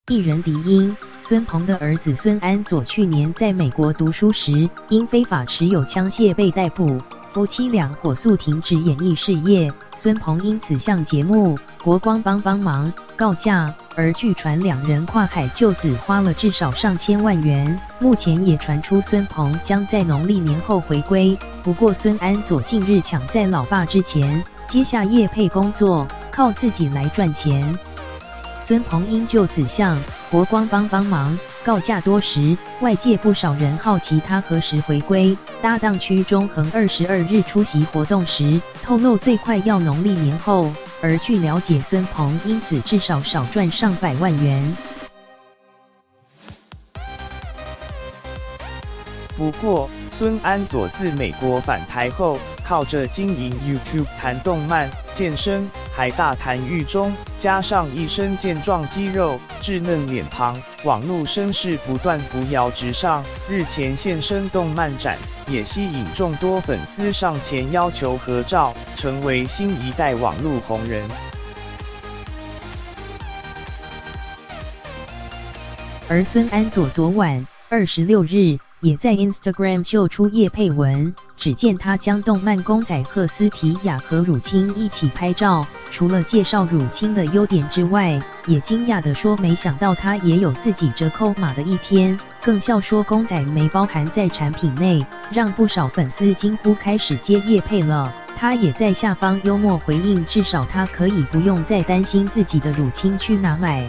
艺人迪英、孙鹏的儿子孙安佐去年在美国读书时，因非法持有枪械被逮捕，夫妻俩火速停止演艺事业。孙鹏因此向节目《国光帮帮忙》告假，而据传两人跨海救子花了至少上千万元。目前也传出孙鹏将在农历年后回归，不过孙安佐近日抢在老爸之前接下业配工作，靠自己来赚钱。孙鹏因救子向国光帮帮忙告假多时，外界不少人好奇他何时回归。搭档屈中恒22日出席活动时透露，最快要农历年后。而据了解，孙鹏因此至少少赚上百万元。不过，孙安佐自美国返台后，靠着经营 YouTube 谈动漫、健身，还大谈狱中，加上一身健壮肌肉、稚嫩脸庞，网络声势不断扶摇直上。日前现身动漫展，也吸引众多粉丝上前要求合照，成为新一代网络红人。而孙安佐昨晚26日也在 Instagram 秀出业配文，只见他将动漫公仔赫斯提亚和乳清一起拍照，除了介绍乳清的优点之外，也惊讶地说没想到他也有自己折扣码的一天，更笑说公仔没包含在产品内，让不少粉丝惊呼开始接业配了。他也在下方幽默回应，至少他可以不用再担心自己的乳清去哪买。